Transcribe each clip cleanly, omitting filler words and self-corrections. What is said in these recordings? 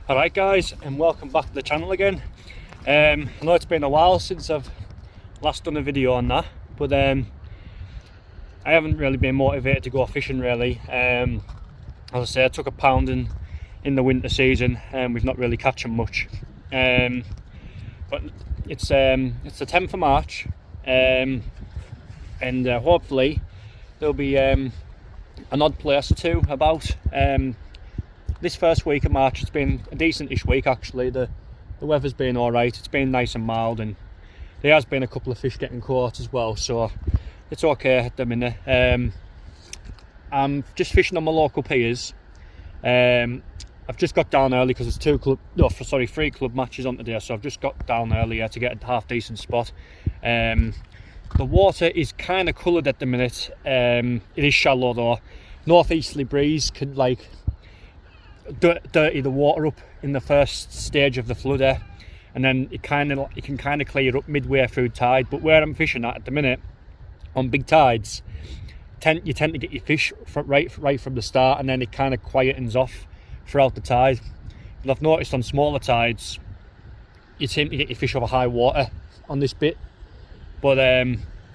Alright guys, and welcome back to the channel again. I know it's been a while since I've last done a video on that, but I haven't really been motivated to go fishing really. As I say, I took a pounding in the winter season and we've not really catching much. But it's the 10th of March and hopefully there'll be an odd plaice or two about. This first week of March, it's been a decent-ish week actually. The weather's been alright, it's been nice and mild, and there has been a couple of fish getting caught as well, so it's okay at the minute. I'm just fishing on my local piers. I've just got down early because there's 3 club matches on today, so I've just got down earlier to get a half decent spot. The water is kind of coloured at the minute. It is shallow though. Northeasterly breeze could like dirty the water up in the first stage of the flood there, and then it can kind of clear up midway through tide. But where I'm fishing at the minute on big tides, you tend to get your fish right from the start, and then it kind of quietens off throughout the tide. But I've noticed on smaller tides you tend to get your fish over high water on this bit, but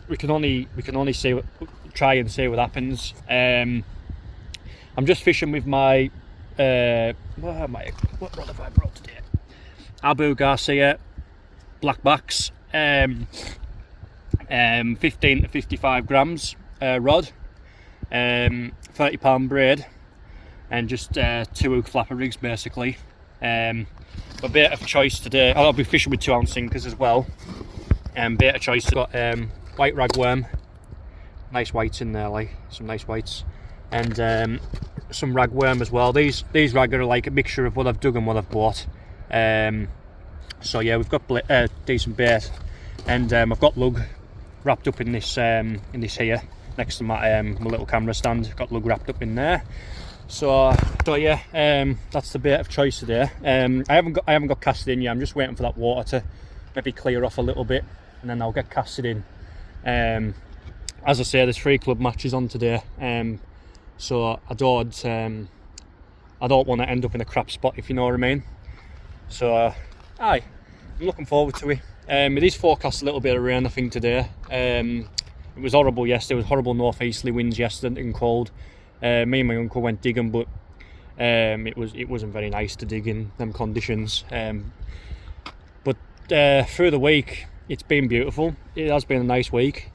we can only try and see what happens. I'm just fishing with my what rod have I brought today? Abu Garcia blackbacks, 15 to 55 grams rod, 30-pound braid, and just 2 hook flapper rigs basically. My bait of choice today, I'll be fishing with 2-ounce sinkers as well. Bait of choice, I've got white ragworm, nice whites in there, like some nice whites, and some ragworm as well. These rag are like a mixture of what I've dug and what I've bought. So yeah, we've got decent bait, and I've got lug wrapped up in this here next to my little camera stand. Got lug wrapped up in there. So yeah, that's the bait of choice today. I haven't got casted in yet. I'm just waiting for that water to maybe clear off a little bit, and then I'll get casted in. As I say, there's 3 club matches on today. So I don't want to end up in a crap spot, if you know what I mean. So I'm looking forward to it. It is forecast a little bit of rain I think today. It was horrible yesterday. It was horrible northeasterly winds yesterday and cold. Me and my uncle went digging, but it wasn't very nice to dig in them conditions. But through the week it's been beautiful. It has been a nice week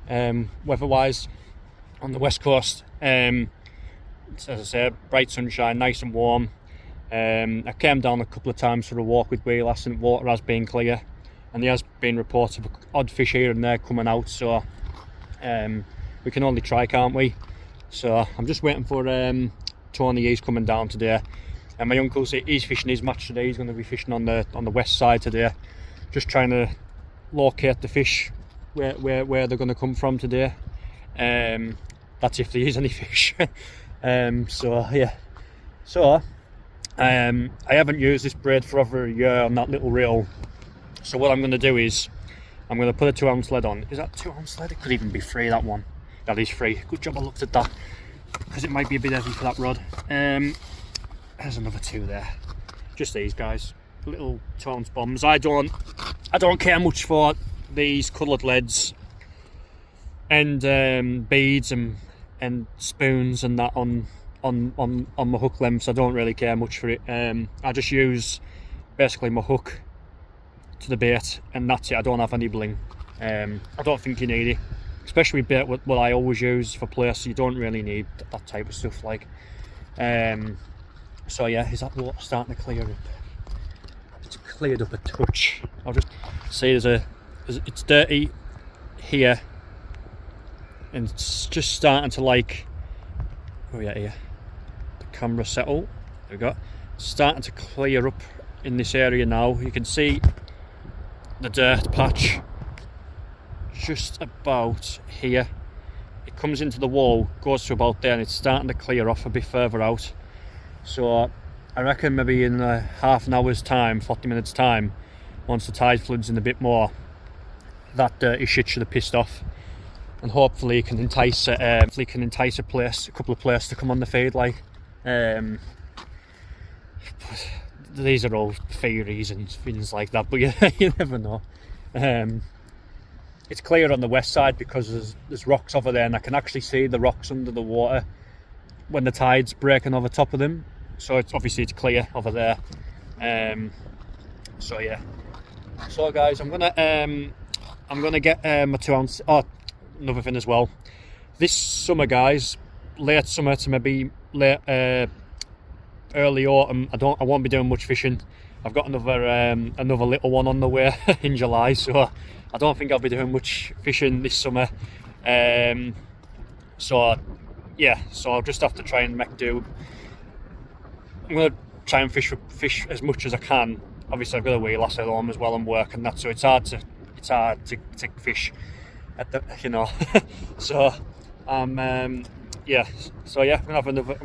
weather-wise on the west coast. As I said, bright sunshine, nice and warm. I came down a couple of times for a walk with Wheelass, and water has been clear, and there has been reports of odd fish here and there coming out, so we can only try, can't we? So I'm just waiting for Tony. He's coming down today, and my uncle, he's fishing his match today. He's going to be fishing on the west side today, just trying to locate the fish where they're going to come from today. That's if there is any fish. So yeah, so I haven't used this braid for over a year on that little reel, so what I'm going to do is I'm going to put a 2-ounce lead on. Is that 2-ounce lead? It could even be 3, that one. That is 3. Good job I looked at that, because it might be a bit heavy for that rod. There's another 2 there, just these guys, little 2-ounce bombs. I don't care much for these coloured leads and beads and spoons and that on my hook lengths. I don't really care much for it. I just use basically my hook to the bait, and that's it. I don't have any bling. I don't think you need it, especially with bait what I always use for plaice. You don't really need that type of stuff, like. So yeah, is that water starting to clear up? It's cleared up a touch. I'll just see it's dirty here, and it's just starting to like, where are we at here? The camera settle. There we go. It's starting to clear up in this area now. You can see the dirt patch just about here. It comes into the wall, goes to about there, and it's starting to clear off a bit further out. So I reckon maybe in half an hour's time, 40 minutes time, once the tide floods in a bit more, that dirty shit should have pissed off, and hopefully it can entice a couple of plaice to come on the feed, like. these are all theories and things like that, but you never know. It's clear on the west side because there's rocks over there, and I can actually see the rocks under the water when the tide's breaking over top of them. So it's obviously clear over there. So yeah. So guys, I'm gonna get my 2 ounce. Oh, another thing as well. This summer, guys, late summer to maybe late early autumn, I won't be doing much fishing. I've got another little one on the way in July, so I don't think I'll be doing much fishing this summer. So yeah, so I'll just have to try and make do. I'm gonna try and fish as much as I can. Obviously, I've got a wee lass at home as well and work and that, so it's hard to fish at the, you know. So yeah, so yeah, I'm gonna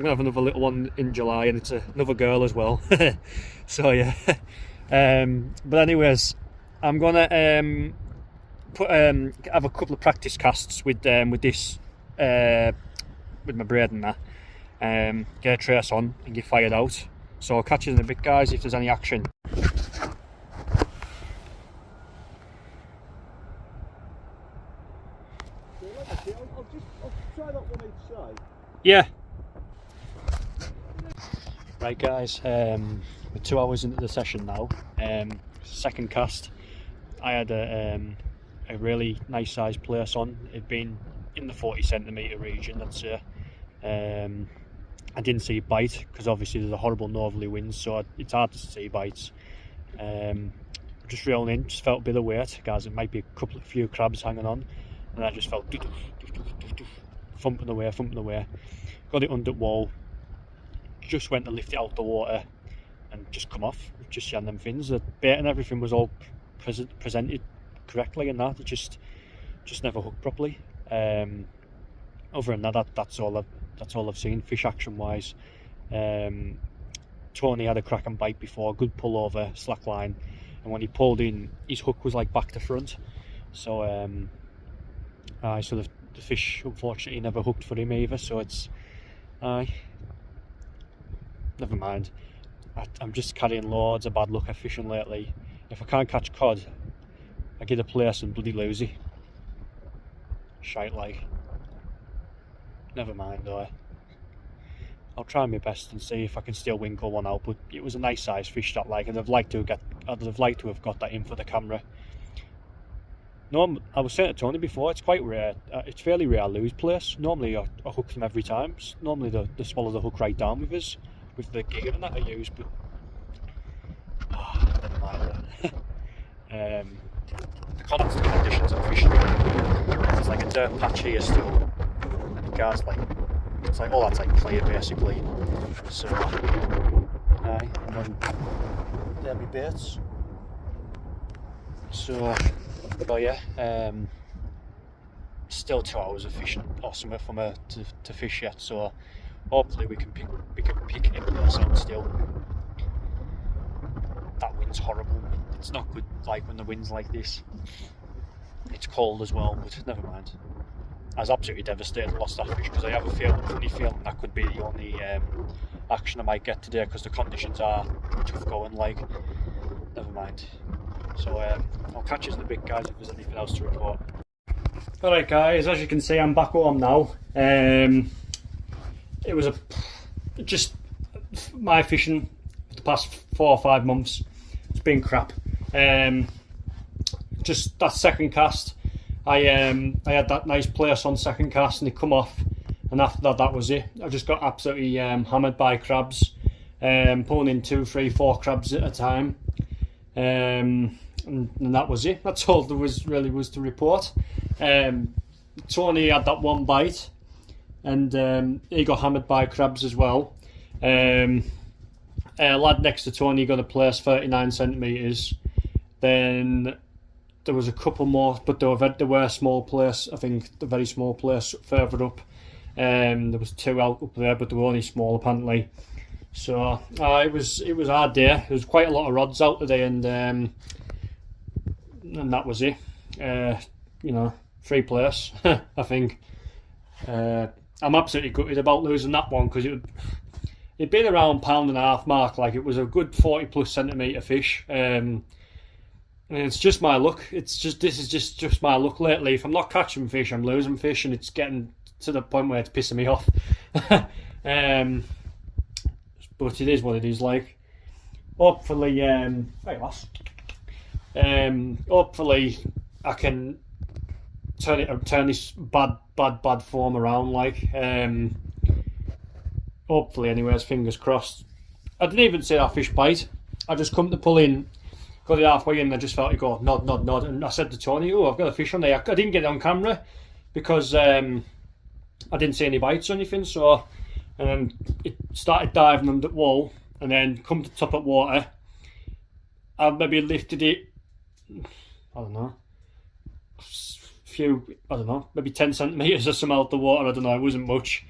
have another little one in July, and it's another girl as well. So yeah. But anyways, I'm gonna have a couple of practice casts with this with my braid and that. Get a trace on and get fired out. So I'll catch you in a bit, guys, if there's any action. I'll try that one each side. Yeah. Right, guys, we're 2 hours into the session now. Second cast, I had a really nice sized plaice on. It'd been in the 40cm region, I'd say. I didn't see a bite because obviously there's a horrible northerly wind, so it's hard to see bites. Just reeling in, just felt a bit of weight, guys. It might be a few crabs hanging on, and I just felt thumping away. Got it under wall, just went to lift it out the water, and just come off. Just seeing them fins. The bait and everything was all presented correctly, and that it just never hooked properly. Other than that, that's all I've seen fish action wise. Tony had a cracking bite before, good pull over slack line, and when he pulled in, his hook was like back to front. So so the fish unfortunately never hooked for him either. So it's never mind. I'm just carrying loads of bad luck at fishing lately. If I can't catch cod, I get a plaice and bloody lose it. Shite like. Never mind though. I'll try my best and see if I can still winkle one out, but it was a nice size fish that like, and I'd have liked to have got that in for the camera. No, I was saying to Tony before, it's quite rare. It's fairly rare I lose plaice. Normally I hook them every time. Normally they swallow the hook right down with us, with the gear and that I use, but never mind that. The constant conditions of fishing. It's like a dirt patch here still, and the guys like, it's like all that's like clear basically. So and then there be baits. So but yeah, still 2 hours of fishing or something for me to fish yet, so hopefully we can pick it up still. That wind's horrible. It's not good like when the wind's like this. It's cold as well, but never mind. I was absolutely devastated I lost that fish because I have a funny feeling that could be the only action I might get today because the conditions are tough going like. Never mind. So I'll catch you in a bit, guys, if there's anything else to report. Alright guys, as you can see I'm back home now. It was just my fishing for the past 4 or 5 months. It's been crap. Just that second cast, I had that nice plaice on second cast and it come off, and after that was it. I just got absolutely hammered by crabs, pulling in 2, 3, 4 crabs at a time, and that was it. That's all there was to report. Tony had that one bite, and he got hammered by crabs as well. A lad next to Tony got a plaice 39cm. Then there was a couple more, but they were small plaice. I think the very small plaice further up. There was 2 out up there, but they were only small apparently. So it was a hard day. There was quite a lot of rods out today, and that was it. You know, 3 plaice. I think. I'm absolutely gutted about losing that one because it'd been around £1.5 mark. Like, it was a good 40+ centimetre fish. And it's just my luck. This is just my luck lately. If I'm not catching fish, I'm losing fish, and it's getting to the point where it's pissing me off. But it is what it is. Like, hopefully, hopefully I can turn this bad form around. Like, hopefully, anyways, fingers crossed. I didn't even see that fish bite. I just come to pull in, got it halfway in, and I just felt it go nod, and I said to Tony, "Oh, I've got a fish on there." I didn't get it on camera because I didn't see any bites or anything. So, and then it started diving under the wall, and then come to top of water. I maybe lifted it, I don't know, maybe 10 centimetres or something out the water. I don't know, it wasn't much,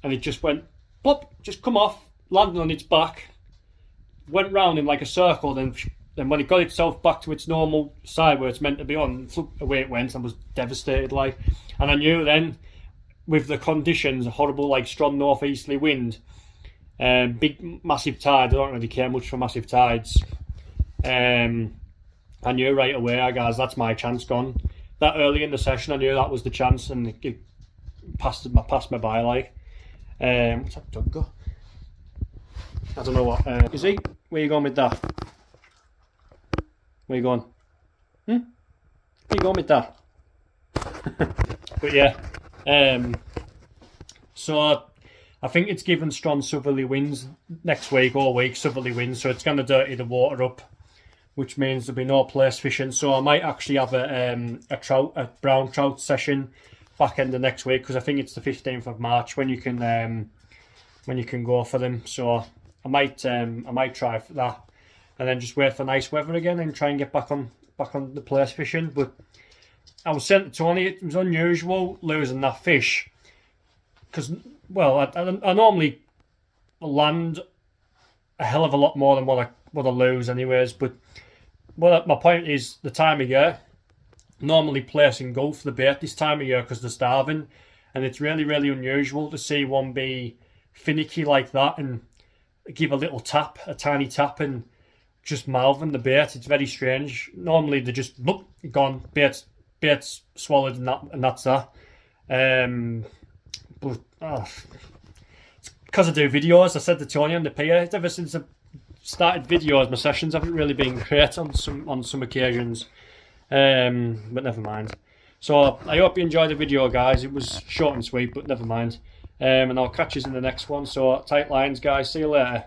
and it just went pop, just come off, landed on its back, went round in like a circle, then when it got itself back to its normal side where it's meant to be on, away it went. I was devastated, like, and I knew then, with the conditions, a horrible, like, strong northeasterly wind, big massive tide. I don't really care much for massive tides. I knew right away, guys, that's my chance gone. That early in the session, I knew that was the chance, and it passed me by, like. What's that dog go? I don't know what. Is he? Where you going with that? Where you going? Where you going with that? But yeah. So I think it's given strong southerly winds next week, all week, southerly winds, so it's going to dirty the water up, which means there'll be no plaice fishing. So I might actually have a brown trout session back end of next week, because I think it's the 15th of March when you can go for them. So I might try for that, and then just wait for nice weather again and try and get back on the plaice fishing. But I was saying to Tony, it was unusual losing that fish, because, well, I normally land a hell of a lot more than what I lose anyways. But my point is, the time of year, normally plaice and go for the bait this time of year because they're starving, and it's really, really unusual to see one be finicky like that and give a little tap, a tiny tap, and just mouthing the bait. It's very strange. Normally they just look gone, bait's swallowed, and that's that. But it's because I do videos. I said to Tony on the pier, ever since I started videos, my sessions haven't really been great on some occasions. But never mind. So I hope you enjoyed the video, guys. It was short and sweet, but never mind. And I'll catch you in the next one. So tight lines, guys. See you later.